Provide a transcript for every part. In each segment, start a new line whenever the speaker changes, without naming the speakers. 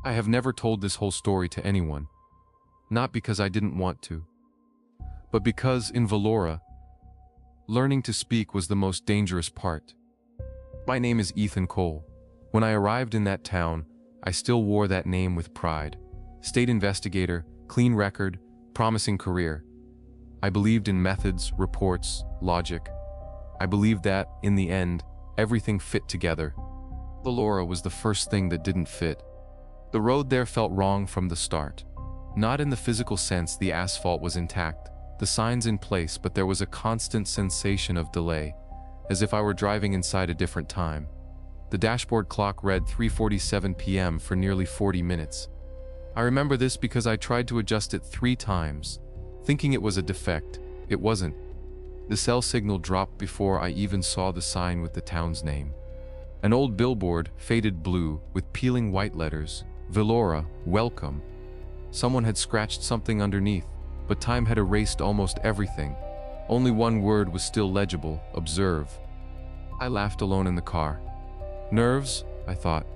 I have never told this whole story to anyone, not because I didn't want to, but because in Velora, learning to speak was the most dangerous part. My name is Ethan Cole. When I arrived in that town, I still wore that name with pride. State investigator, clean record, promising career. I believed in methods, reports, logic. I believed that, in the end, everything fit together. Velora was the first thing that didn't fit. The road there felt wrong from the start. Not in the physical sense, the asphalt was intact, the signs in place, but there was a constant sensation of delay, as if I were driving inside a different time. The dashboard clock read 3:47 p.m. for nearly 40 minutes. I remember this because I tried to adjust it 3 times, thinking it was a defect. It wasn't. The cell signal dropped before I even saw the sign with the town's name. An old billboard, faded blue, with peeling white letters, Velora, welcome. Someone had scratched something underneath, but time had erased almost everything. Only one word was still legible, observe. I laughed alone in the car. Nerves, I thought.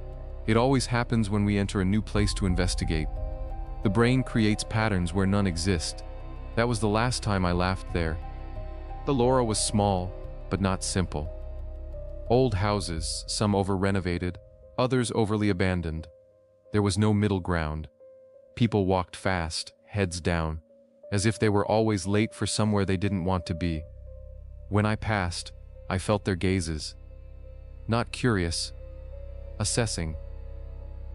It always happens when we enter a new place to investigate. The brain creates patterns where none exist. That was the last time I laughed there. Velora was small, but not simple. Old houses, some over-renovated, others overly abandoned. There was no middle ground. People walked fast, heads down, as if they were always late for somewhere they didn't want to be. When I passed, I felt their gazes. Not curious, assessing.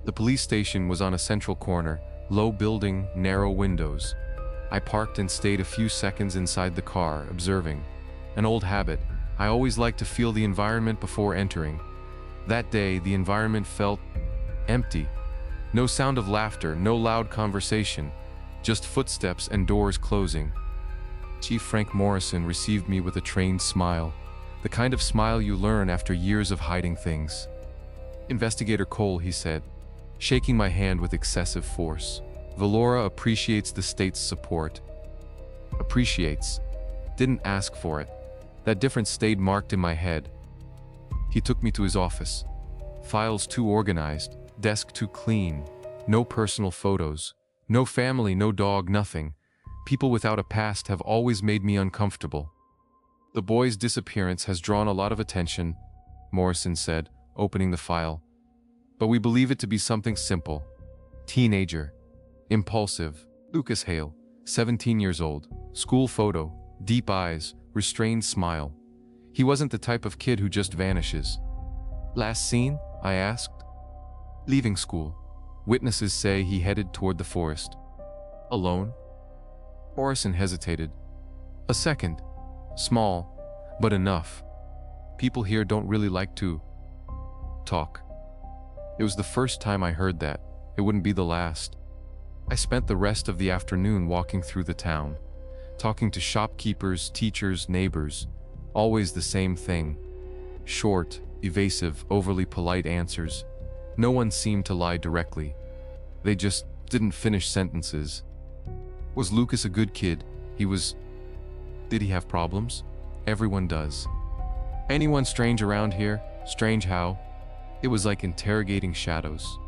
The police station was on a central corner, low building, narrow windows. I parked and stayed a few seconds inside the car, observing. An old habit. I always like to feel the environment before entering. That day, the environment felt empty. No sound of laughter, no loud conversation, just footsteps and doors closing. Chief Frank Morrison received me with a trained smile, the kind of smile you learn after years of hiding things. Investigator Cole, he said, shaking my hand with excessive force. Velora appreciates the state's support. Appreciates. Didn't ask for it. That difference stayed marked in my head. He took me to his office. Files too organized, desk too clean, no personal photos, no family, no dog, nothing. People without a past have always made me uncomfortable. The boy's disappearance has drawn a lot of attention, Morrison said, opening the file. But we believe it to be something simple. Teenager. Impulsive. Lucas Hale, 17 years old. School photo. Deep eyes. Restrained smile. He wasn't the type of kid who just vanishes. Last seen? I asked. Leaving school. Witnesses say he headed toward the forest. Alone? Morrison hesitated. A second. Small, but enough. People here don't really like to talk. It was the first time I heard that. It wouldn't be the last. I spent the rest of the afternoon walking through the town, talking to shopkeepers, teachers, neighbors. Always the same thing. Short, evasive, overly polite answers. No one seemed to lie directly. They just didn't finish sentences. Was Lucas a good kid? Did he have problems? Everyone does. Anyone strange around here? Strange how? It was like interrogating shadows.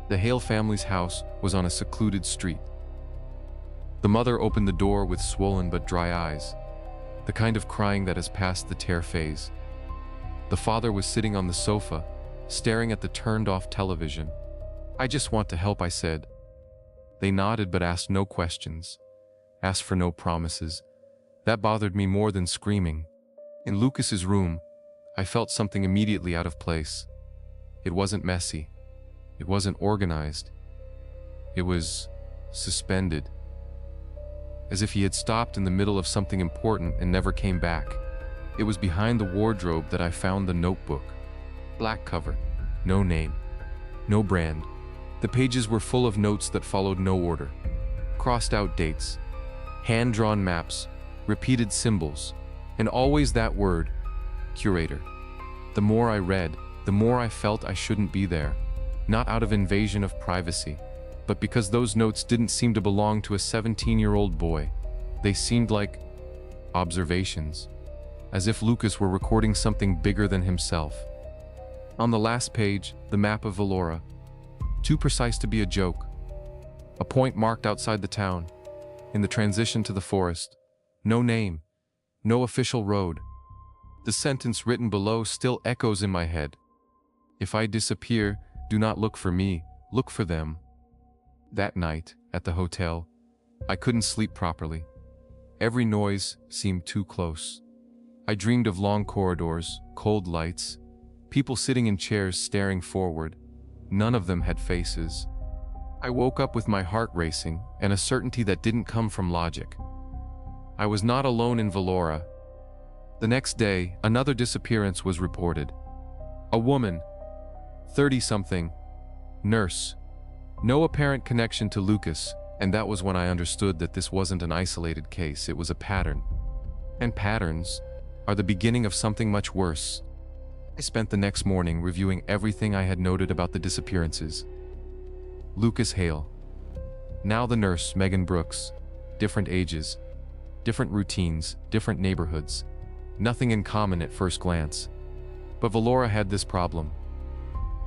The Hale family's house was on a secluded street. The mother opened the door with swollen but dry eyes, the kind of crying that has passed the tear phase. The father was sitting on the sofa, staring at the turned-off television. I just want to help, I said. They nodded but asked no questions, asked for no promises. That bothered me more than screaming. In Lucas's room, I felt something immediately out of place. It wasn't messy. It wasn't organized. It was suspended. As if he had stopped in the middle of something important and never came back. It was behind the wardrobe that I found the notebook. Black cover, no name, no brand. The pages were full of notes that followed no order. Crossed out dates, hand-drawn maps, repeated symbols, and always that word, curator. The more I read, the more I felt I shouldn't be there. Not out of invasion of privacy, but because those notes didn't seem to belong to a 17-year-old boy. They seemed like observations, as if Lucas were recording something bigger than himself. On the last page, the map of Velora. too precise to be a joke. A point marked outside the town, in the transition to the forest. No name, no official road. The sentence written below still echoes in my head. If I disappear, do not look for me, look for them. That night, at the hotel, I couldn't sleep properly. Every noise seemed too close. I dreamed of long corridors, cold lights, people sitting in chairs staring forward. None of them had faces. I woke up with my heart racing and a certainty that didn't come from logic. I was not alone in Velora. The next day, another disappearance was reported. A woman, 30-something, nurse. No apparent connection to Lucas, and that was when I understood that this wasn't an isolated case, it was a pattern. And patterns are the beginning of something much worse. I spent the next morning reviewing everything I had noted about the disappearances. Lucas Hale. Now the nurse, Megan Brooks. Different ages, different routines, different neighborhoods. Nothing in common at first glance. But Velora had this problem.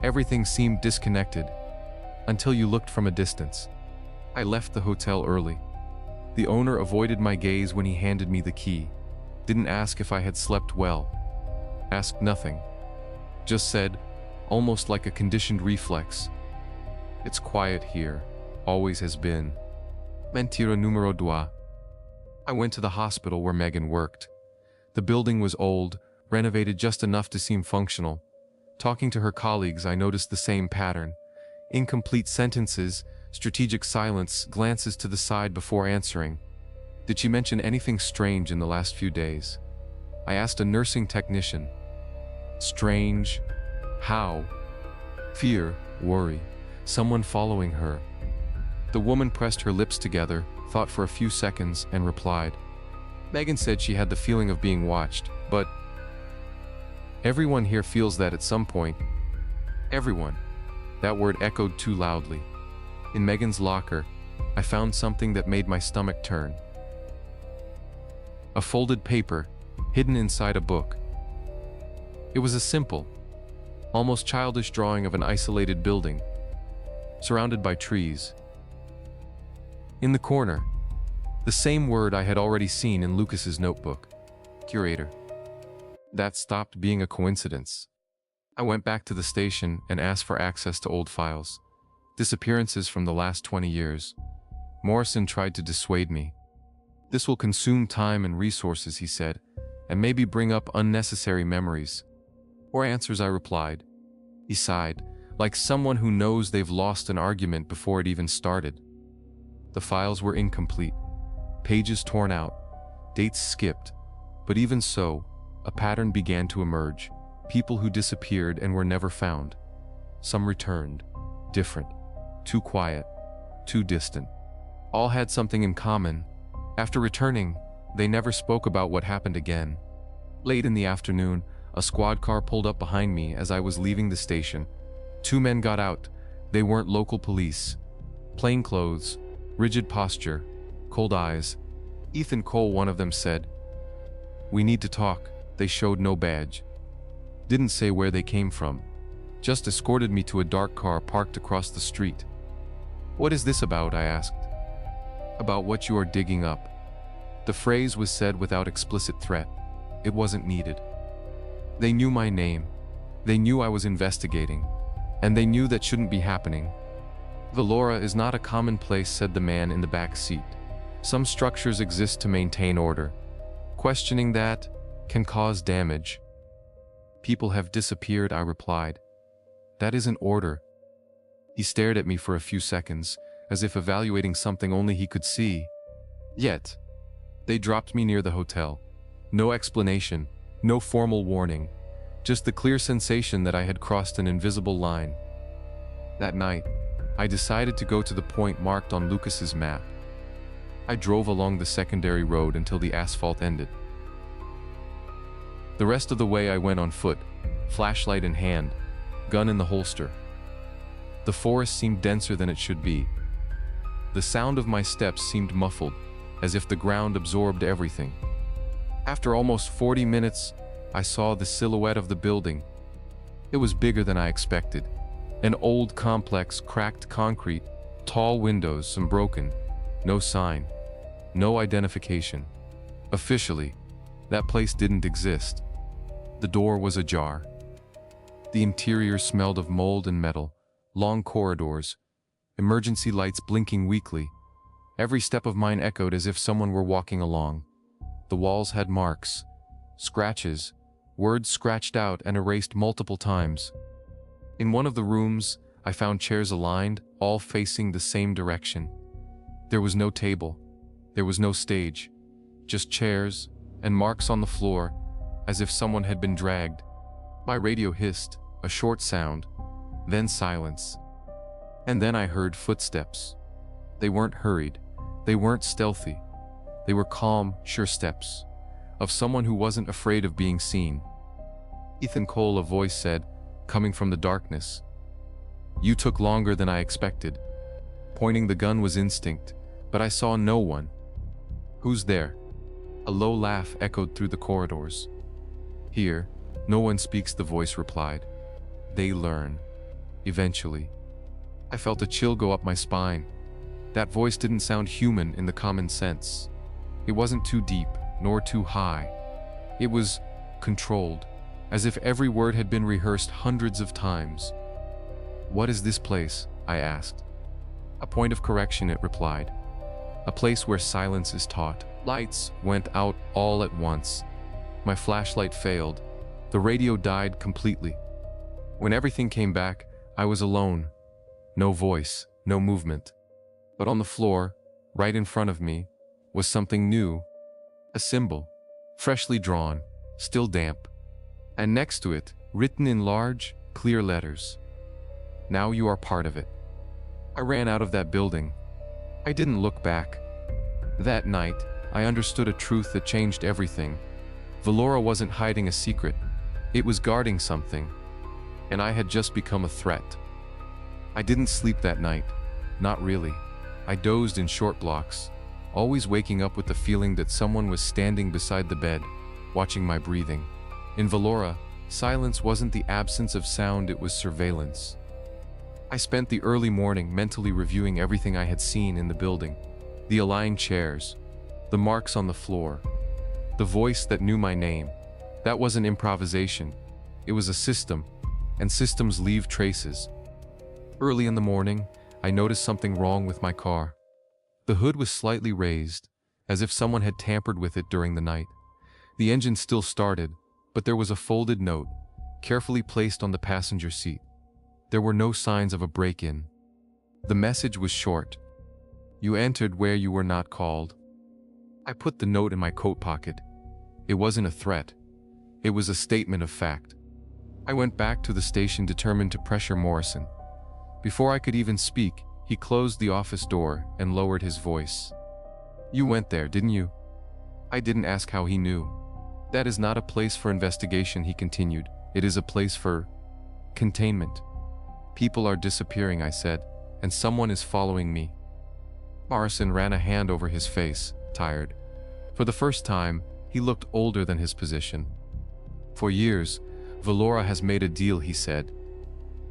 Everything seemed disconnected, until you looked from a distance. I left the hotel early. The owner avoided my gaze when he handed me the key. Didn't ask if I had slept well. Asked nothing. Just said, almost like a conditioned reflex, "It's quiet here, always has been." Mentira numero dos. I went to the hospital where Megan worked. The building was old, renovated just enough to seem functional. Talking to her colleagues, I noticed the same pattern. Incomplete sentences, strategic silence, glances to the side before answering. Did she mention anything strange in the last few days? I asked a nursing technician. Strange? How? Fear, worry, someone following her. The woman pressed her lips together, thought for a few seconds, and replied. Megan said she had the feeling of being watched, but everyone here feels that at some point. Everyone. That word echoed too loudly. In Megan's locker, I found something that made my stomach turn. A folded paper, hidden inside a book. It was a simple, almost childish drawing of an isolated building, surrounded by trees. In the corner, the same word I had already seen in Lucas's notebook. Curator. That stopped being a coincidence. I went back to the station and asked for access to old files. Disappearances from the last 20 years. Morrison tried to dissuade me. This will consume time and resources, he said, and maybe bring up unnecessary memories. Or answers, I replied. He sighed, like someone who knows they've lost an argument before it even started. The files were incomplete. Pages torn out, dates skipped, but even so, a pattern began to emerge. People who disappeared and were never found. Some returned, different, too quiet, too distant. All had something in common. After returning, they never spoke about what happened again. Late in the afternoon, a squad car pulled up behind me as I was leaving the station. 2 men got out. They weren't local police. Plain clothes, rigid posture, cold eyes. Ethan Cole, one of them, said, "We need to talk." They showed no badge. Didn't say where they came from. Just escorted me to a dark car parked across the street. "What is this about?" I asked. "About what you are digging up." The phrase was said without explicit threat. It wasn't needed. They knew my name. They knew I was investigating. And they knew that shouldn't be happening. "Velora is not a common place," said the man in the back seat. "Some structures exist to maintain order. Questioning that can cause damage." "People have disappeared," I replied. "That isn't order." He stared at me for a few seconds, as if evaluating something only he could see. Yet, they dropped me near the hotel. No explanation, no formal warning, just the clear sensation that I had crossed an invisible line. That night, I decided to go to the point marked on Lucas's map. I drove along the secondary road until the asphalt ended. The rest of the way I went on foot, flashlight in hand, gun in the holster. The forest seemed denser than it should be. The sound of my steps seemed muffled, as if the ground absorbed everything. After almost 40 minutes, I saw the silhouette of the building. It was bigger than I expected. An old complex, cracked concrete, tall windows, some broken. No sign. No identification. Officially, that place didn't exist. The door was ajar. The interior smelled of mold and metal, long corridors, emergency lights blinking weakly. Every step of mine echoed as if someone were walking along. The walls had marks, scratches, words scratched out and erased multiple times. In one of the rooms, I found chairs aligned, all facing the same direction. There was no table. There was no stage. Just chairs and marks on the floor, as if someone had been dragged. My radio hissed, a short sound, then silence. And then I heard footsteps. They weren't hurried. They weren't stealthy. They were calm, sure steps, of someone who wasn't afraid of being seen. "Ethan Cole," a voice said, coming from the darkness. "You took longer than I expected." Pointing the gun was instinct, but I saw no one. "Who's there?" A low laugh echoed through the corridors. "Here, no one speaks," the voice replied. "They learn. Eventually." I felt a chill go up my spine. That voice didn't sound human in the common sense. It wasn't too deep, nor too high. It was controlled, as if every word had been rehearsed hundreds of times. "What is this place?" I asked. "A point of correction," it replied. "A place where silence is taught." Lights went out all at once. My flashlight failed. The radio died completely. When everything came back, I was alone. No voice, no movement. But on the floor, right in front of me, was something new. A symbol, freshly drawn, still damp. And next to it, written in large, clear letters. "Now you are part of it." I ran out of that building. I didn't look back. That night, I understood a truth that changed everything. Velora wasn't hiding a secret. It was guarding something. And I had just become a threat. I didn't sleep that night. Not really. I dozed in short blocks, always waking up with the feeling that someone was standing beside the bed, watching my breathing. In Velora, silence wasn't the absence of sound, it was surveillance. I spent the early morning mentally reviewing everything I had seen in the building. The aligned chairs, the marks on the floor, the voice that knew my name. That wasn't improvisation. It was a system, and systems leave traces. Early in the morning, I noticed something wrong with my car. The hood was slightly raised, as if someone had tampered with it during the night. The engine still started, but there was a folded note, carefully placed on the passenger seat. There were no signs of a break-in. The message was short. "You entered where you were not called." I put the note in my coat pocket. It wasn't a threat. It was a statement of fact. I went back to the station determined to pressure Morrison. Before I could even speak, he closed the office door and lowered his voice. "You went there, didn't you?" I didn't ask how he knew. "That is not a place for investigation," he continued. "It is a place for containment. People are disappearing," I said, "and someone is following me." Morrison ran a hand over his face, tired. For the first time, he looked older than his position. "For years, Velora has made a deal," he said.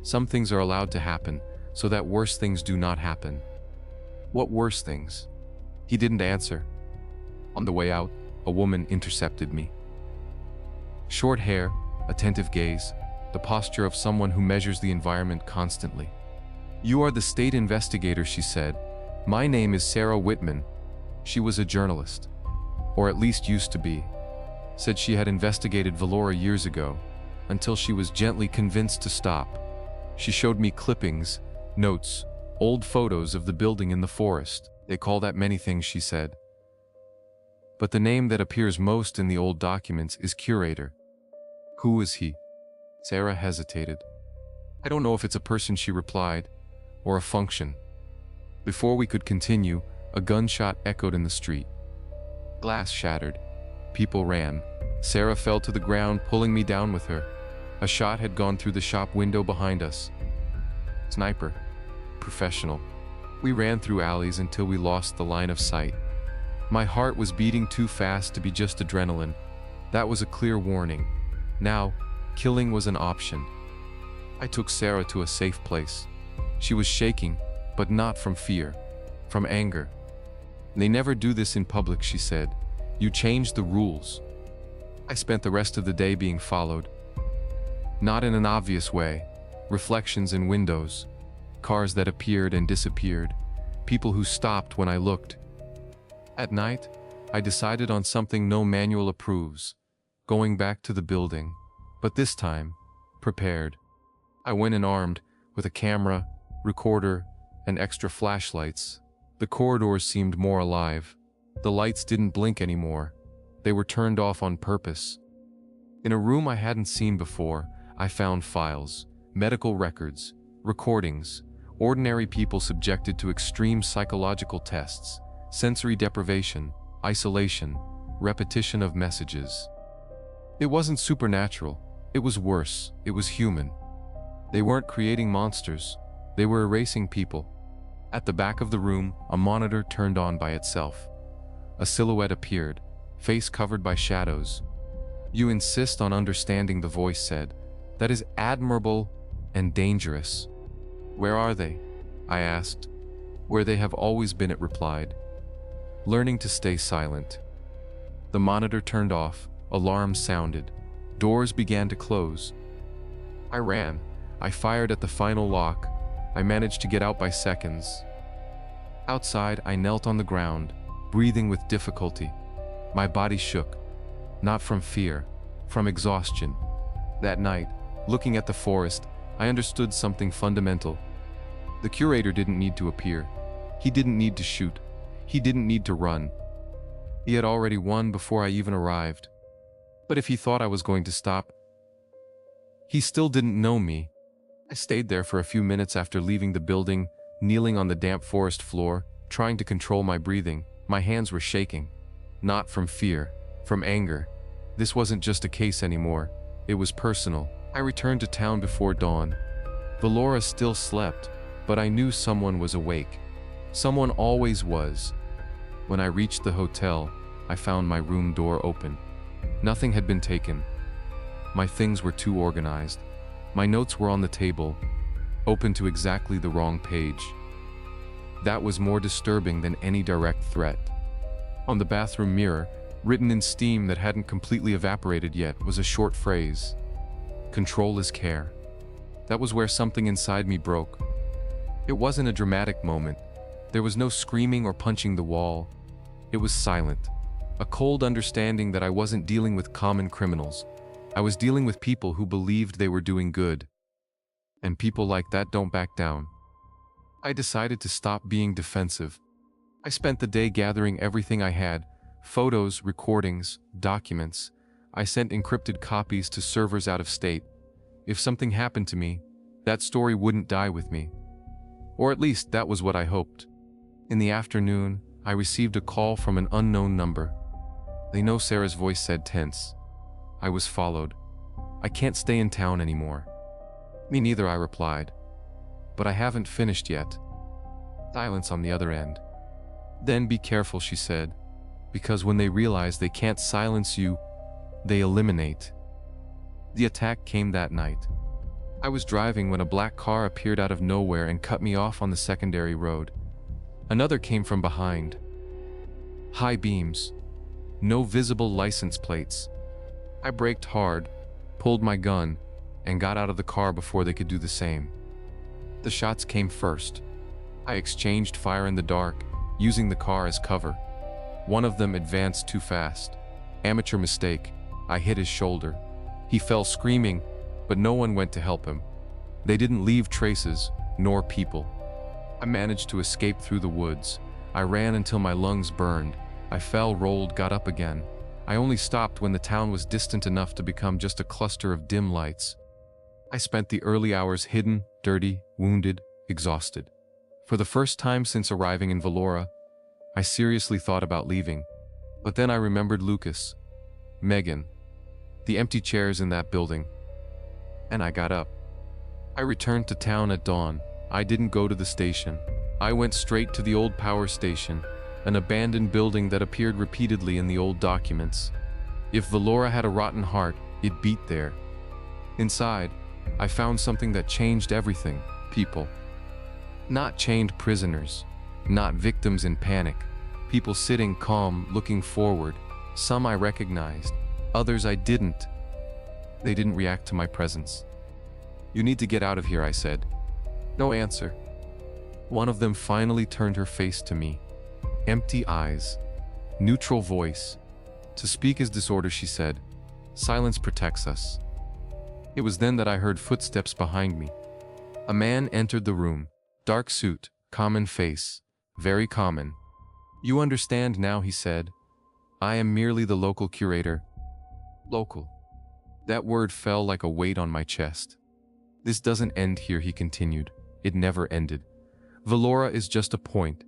"Some things are allowed to happen, so that worse things do not happen." "What worse things?" He didn't answer. On the way out, a woman intercepted me. Short hair, attentive gaze, the posture of someone who measures the environment constantly. "You are the state investigator," she said. "My name is Sarah Whitman." She was a journalist, or at least used to be. Said she had investigated Velora years ago, until she was gently convinced to stop. She showed me clippings, notes, old photos of the building in the forest. "They call that many things," she said. "But the name that appears most in the old documents is curator." "Who is he?" Sarah hesitated. "I don't know if it's a person," she replied, "or a function." Before we could continue, a gunshot echoed in the street. Glass shattered. People ran. Sarah fell to the ground, pulling me down with her. A shot had gone through the shop window behind us. Sniper. Professional. We ran through alleys until we lost the line of sight. My heart was beating too fast to be just adrenaline. That was a clear warning. Now, killing was an option. I took Sarah to a safe place. She was shaking, but not from fear, from anger. "They never do this in public," she said. "You changed the rules." I spent the rest of the day being followed. Not in an obvious way. Reflections in windows, cars that appeared and disappeared, people who stopped when I looked. At night, I decided on something no manual approves, going back to the building, but this time, prepared. I went in armed, with a camera, recorder, and extra flashlights. The corridors seemed more alive. The lights didn't blink anymore. They were turned off on purpose. In a room I hadn't seen before, I found files, medical records, recordings, ordinary people subjected to extreme psychological tests, sensory deprivation, isolation, repetition of messages. It wasn't supernatural. It was worse. It was human. They weren't creating monsters. They were erasing people. At the back of the room, a monitor turned on by itself. A silhouette appeared, face covered by shadows. "You insist on understanding," the voice said. "That is admirable and dangerous." "Where are they?" I asked. "Where they have always been," it replied. "Learning to stay silent." The monitor turned off, alarms sounded, doors began to close. I ran. I fired at the final lock. I managed to get out by seconds. Outside, I knelt on the ground, breathing with difficulty. My body shook, not from fear, from exhaustion. That night, looking at the forest, I understood something fundamental. The curator didn't need to appear. He didn't need to shoot. He didn't need to run. He had already won before I even arrived. But if he thought I was going to stop, he still didn't know me. I stayed there for a few minutes after leaving the building, kneeling on the damp forest floor, trying to control my breathing. My hands were shaking. Not from fear, from anger. This wasn't just a case anymore. It was personal. I returned to town before dawn. Velora still slept, but I knew someone was awake. Someone always was. When I reached the hotel, I found my room door open. Nothing had been taken. My things were too organized. My notes were on the table, open to exactly the wrong page. That was more disturbing than any direct threat. On the bathroom mirror, written in steam that hadn't completely evaporated yet, was a short phrase. "Control is care." That was where something inside me broke. It wasn't a dramatic moment. There was no screaming or punching the wall. It was silent. A cold understanding that I wasn't dealing with common criminals. I was dealing with people who believed they were doing good. And people like that don't back down. I decided to stop being defensive. I spent the day gathering everything I had, photos, recordings, documents. I sent encrypted copies to servers out of state. If something happened to me, that story wouldn't die with me. Or at least that was what I hoped. In the afternoon, I received a call from an unknown number. "They know," Sarah's voice said, tense. I was followed. "I can't stay in town anymore." "Me neither," I replied. "But I haven't finished yet." Silence on the other end. "Then be careful," she said, "because when they realize they can't silence you, they eliminate." The attack came that night. I was driving when a black car appeared out of nowhere and cut me off on the secondary road. Another came from behind. High beams. No visible license plates. I braked hard, pulled my gun, and got out of the car before they could do the same. The shots came first. I exchanged fire in the dark, using the car as cover. One of them advanced too fast. Amateur mistake. I hit his shoulder. He fell screaming, but no one went to help him. They didn't leave traces, nor people. I managed to escape through the woods. I ran until my lungs burned. I fell, rolled, got up again. I only stopped when the town was distant enough to become just a cluster of dim lights. I spent the early hours hidden, dirty, wounded, exhausted. For the first time since arriving in Velora, I seriously thought about leaving. But then I remembered Lucas, Megan, the empty chairs in that building. And I got up. I returned to town at dawn. I didn't go to the station. I went straight to the old power station, an abandoned building that appeared repeatedly in the old documents. If Velora had a rotten heart, it beat there. Inside, I found something that changed everything. People. Not chained prisoners. Not victims in panic. People sitting calm, looking forward. Some I recognized. Others I didn't. They didn't react to my presence. "You need to get out of here," I said. No answer. One of them finally turned her face to me. Empty eyes. Neutral voice. "To speak is disorder," she said. "Silence protects us." It was then that I heard footsteps behind me. A man entered the room. Dark suit, common face. Very common. "You understand now," he said. "I am merely the local curator." Local. That word fell like a weight on my chest. "This doesn't end here," he continued. It never ended. "Velora is just a point.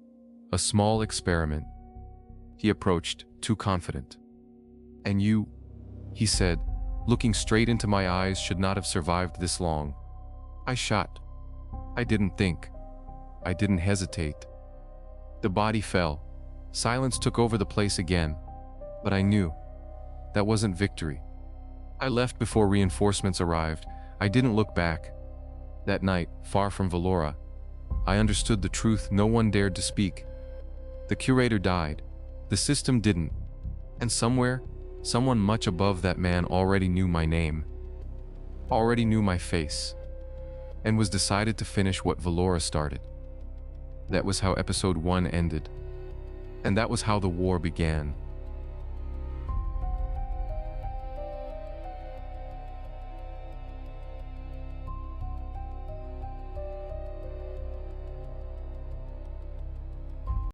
A small experiment." He approached, too confident. "And you," he said, looking straight into my eyes, "should not have survived this long." I shot. I didn't think. I didn't hesitate. The body fell. Silence took over the place again. But I knew. That wasn't victory. I left before reinforcements arrived. I didn't look back. That night, far from Velora, I understood the truth no one dared to speak. The curator died. The system didn't. And somewhere, someone much above that man already knew my name. Already knew my face. And was decided to finish what Velora started. That was how episode 1 ended. And that was how the war began.